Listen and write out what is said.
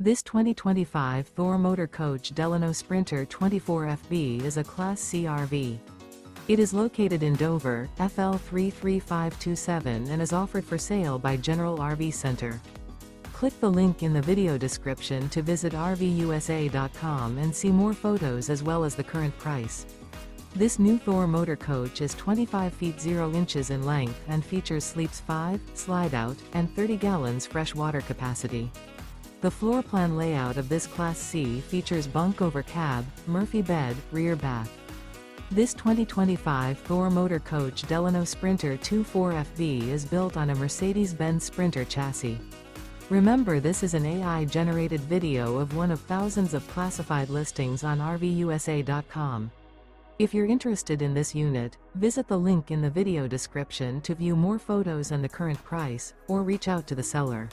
This 2025 Thor Motor Coach Delano Sprinter 24FB is a Class C RV. It is located in Dover, FL 33527 and is offered for sale by General RV Center. Click the link in the video description to visit RVUSA.com and see more photos as well as the current price. This new Thor Motor Coach is 25 feet 0 inches in length and features sleeps 5, slide-out, and 30 gallons fresh water capacity. The floor plan layout of this Class C features bunk over cab, Murphy bed, rear bath. This 2025 Thor Motor Coach Delano Sprinter 24FB is built on a Mercedes-Benz Sprinter chassis. Remember, this is an AI-generated video of one of thousands of classified listings on RVUSA.com. If you're interested in this unit, visit the link in the video description to view more photos and the current price, or reach out to the seller.